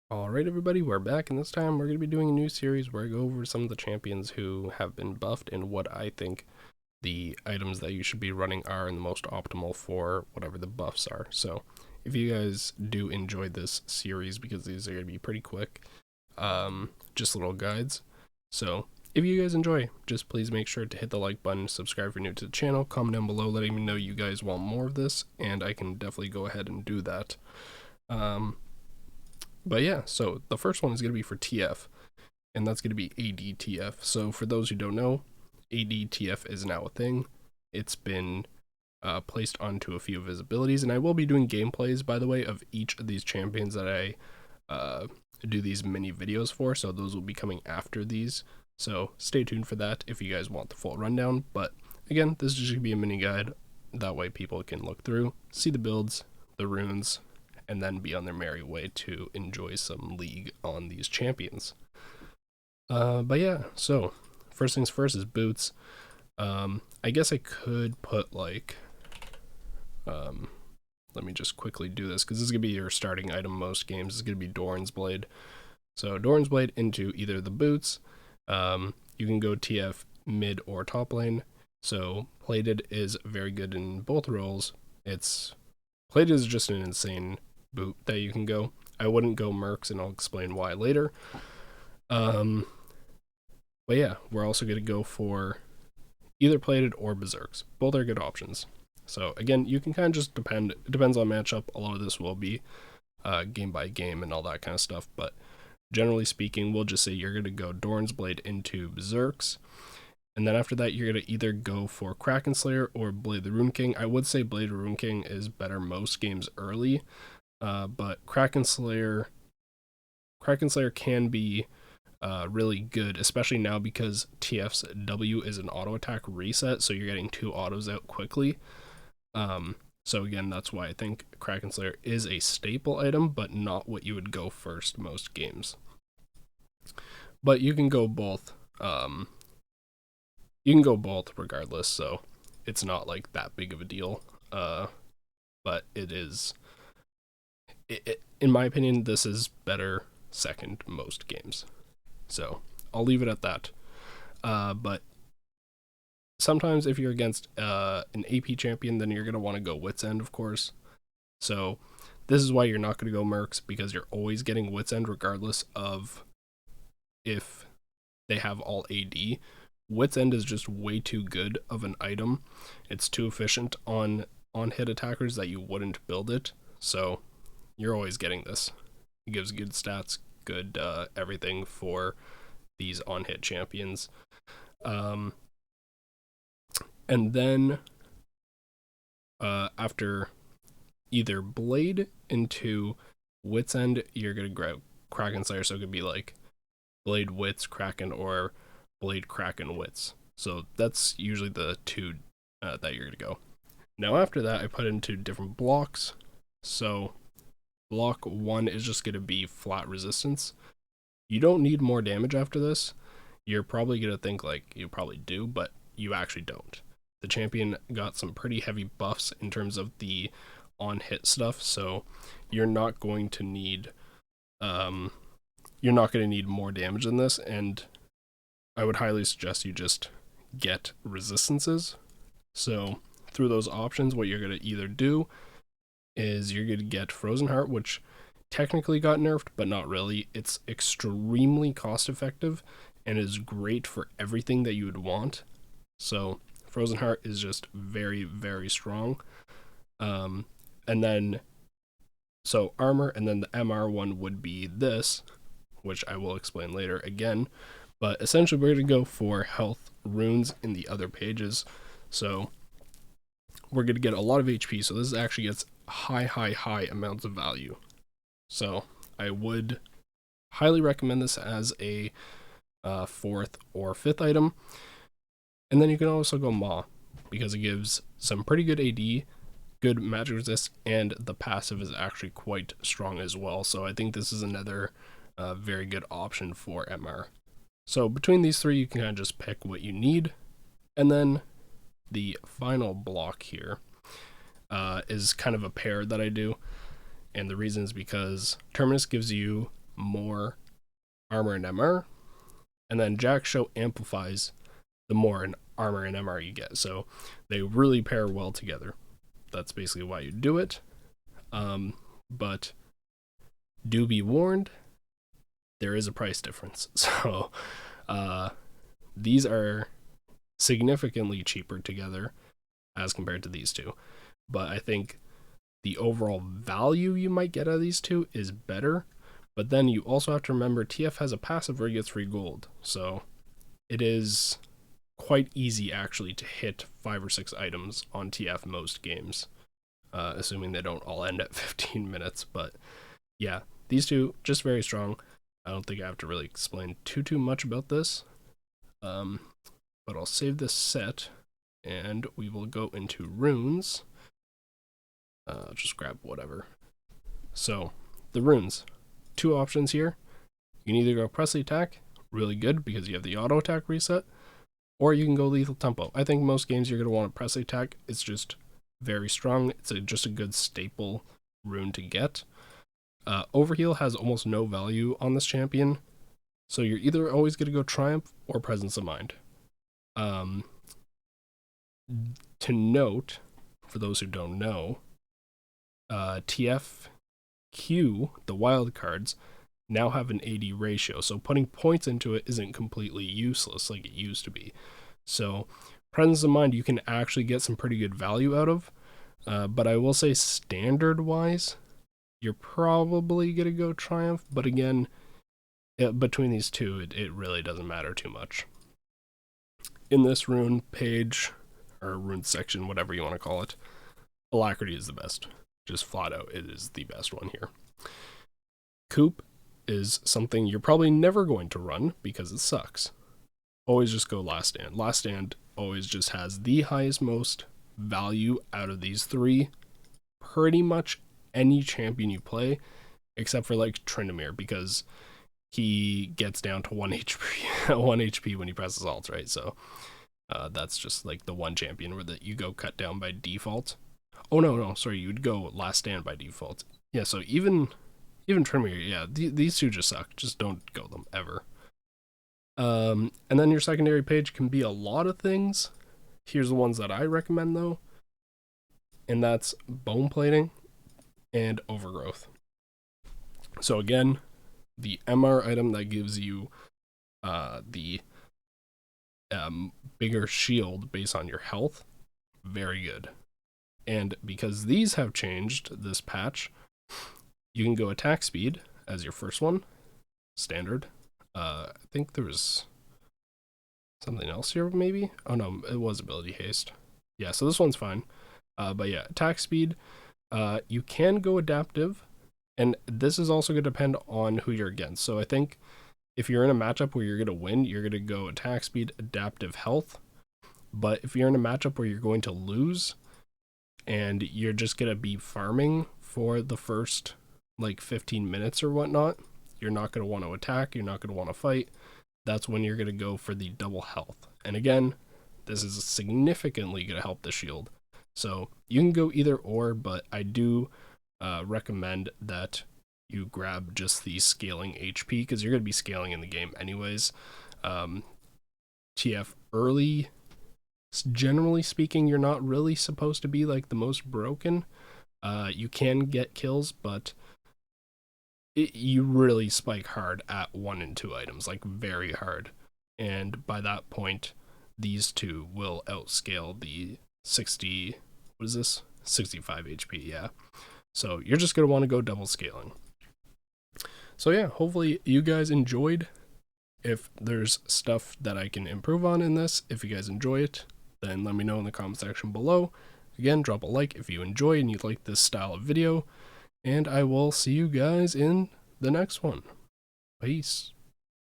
Alright everybody, we're back, and this time we're going to be doing a new series where I go over some of the champions who have been buffed and what I think the items that you should be running are and the most optimal for whatever the buffs are. So if you guys do enjoy this series, because these are going to be pretty quick, just little guides. So if you guys enjoy, just please make sure to hit the like button, subscribe if you're new to the channel, comment down below letting me know you guys want more of this, and I can definitely go ahead and do that. But yeah, so the first one is going to be for TF, and that's going to be ADTF. So for those who don't know, ADTF is now a thing. It's been placed onto a few of his abilities, and I will be doing gameplays, by the way, of each of these champions that I do these mini videos for, so those will be coming after these. So stay tuned for that if you guys want the full rundown. But again, this is just going to be a mini guide. That way people can look through, see the builds, the runes, and then be on their merry way to enjoy some League on these champions. But yeah, so first things first is boots. I guess I could put like, let me just quickly do this because this is gonna be your starting item most games. This is gonna be Doran's Blade. So Doran's Blade into either the boots. You can go TF mid or top lane. So plated is very good in both roles. Plated is just an insane boot that you can go. I wouldn't go Mercs, and I'll explain why later. But yeah, we're also going to go for either plated or berserks. Both are good options. So again, you can kind of just it depends on matchup. A lot of this will be game by game and all that kind of stuff, but generally speaking, we'll just say you're going to go Doran's Blade into berserks. And then after that, you're going to either go for Kraken Slayer or Blade the Rune King. I would say Blade the Rune King is better most games early, but Kraken Slayer can be really good, especially now because TF's W is an auto attack reset, so you're getting 2 autos out quickly. So again, that's why I think Kraken Slayer is a staple item, but not what you would go first most games. But you can go both. You can go both regardless, so it's not like that big of a deal. But it is, in my opinion, this is better second most games. So I'll leave it at that. But sometimes if you're against an AP champion, then you're going to want to go Wits End, of course. So this is why you're not going to go Mercs, because you're always getting Wits End regardless of if they have all AD. Wits End is just way too good of an item. It's too efficient on hit attackers that you wouldn't build it. So you're always getting this. It gives good stats, good everything for these on hit champions. And then after either Blade into Wits End, you're gonna grab Kraken Slayer, so it could be like Blade Wits Kraken or Blade Kraken Wits. So that's usually the 2 that you're gonna go. Now after that, I put into different blocks. So block 1 is just gonna be flat resistance. You don't need more damage after this. You're probably gonna think like you probably do, but you actually don't. The champion got some pretty heavy buffs in terms of the on hit stuff, so you're not going to need more damage than this, and I would highly suggest you just get resistances. So through those options, what you're going to either do is you're going to get Frozen Heart, which technically got nerfed, but not really. It's extremely cost effective and is great for everything that you would want. So Frozen Heart is just very, very strong. And then, so armor, and then the MR one would be this, which I will explain later again. But essentially, we're going to go for health runes in the other pages. So we're going to get a lot of HP. So this actually gets high amounts of value. So I would highly recommend this as a 4th or 5th item. And then you can also go Maw, because it gives some pretty good AD, good magic resist, and the passive is actually quite strong as well. So I think this is another very good option for MR. So between these 3, you can kind of just pick what you need. And then the final block here is kind of a pair that I do. And the reason is because Terminus gives you more armor and MR, and then Jack Show amplifies the more in armor and MR you get. So they really pair well together. That's basically why you do it. But do be warned, there is a price difference. So these are significantly cheaper together as compared to these two. But I think the overall value you might get out of these two is better. But then you also have to remember TF has a passive where you get 3 gold. So it is quite easy actually to hit 5 or 6 items on TF most games, assuming they don't all end at 15 minutes. But yeah, these two just very strong. I don't think I have to really explain too much about this. But I'll save this set and we will go into runes. Just grab whatever. So the runes, 2 options here. You can either go Presley attack, really good because you have the auto attack reset, or you can go lethal tempo. I think most games you're going to want a Presley attack. It's just very strong. It's just a good staple rune to get. Overheal has almost no value on this champion, so you're either always going to go Triumph or Presence of Mind. To note, for those who don't know, TFQ, the wild cards, now have an AD ratio, so putting points into it isn't completely useless like it used to be. So Presence of Mind you can actually get some pretty good value out of, but I will say standard wise you're probably gonna go Triumph, but again, between these two it really doesn't matter too much. In this rune page or rune section, whatever you want to call it, Alacrity is the best. Just flat out, it is the best one here. Coop is something you're probably never going to run because it sucks. Always just go Last Stand. Last Stand always just has the highest most value out of these 3. Pretty much any champion you play, except for like Tryndamere, because he gets down to 1 HP, 1 HP when he presses alt, right? So that's just like the one champion where that you go cut down by default. Oh no, sorry, you'd go Last Stand by default. Yeah, so even Tryndamere, yeah, these two just suck. Just don't go them ever. And then your secondary page can be a lot of things. Here's the ones that I recommend though, and that's Bone Plating and Overgrowth. So again, the MR item that gives you the bigger shield based on your health, very good. And because these have changed this patch, you can go attack speed as your first one, standard. I think there was something else here maybe. Oh no, it was ability haste. Yeah, so this one's fine. But yeah, attack speed. You can go adaptive, and this is also going to depend on who you're against. So I think if you're in a matchup where you're going to win, you're going to go attack speed, adaptive health. But if you're in a matchup where you're going to lose and you're just going to be farming for the first like 15 minutes or whatnot, you're not going to want to attack, you're not going to want to fight. That's when you're going to go for the double health. And again, this is significantly going to help the shield. So you can go either or, but I do recommend that you grab just the scaling HP because you're going to be scaling in the game anyways. TF early, generally speaking, you're not really supposed to be like the most broken. You can get kills, but you really spike hard at 1 and 2 items, like very hard. And by that point, these two will outscale the 60, what is this? 65 HP, yeah. So you're just going to want to go double scaling. So yeah, hopefully you guys enjoyed. If there's stuff that I can improve on in this, if you guys enjoy it, then let me know in the comment section below. Again, drop a like if you enjoy and you like this style of video. And I will see you guys in the next one. Peace.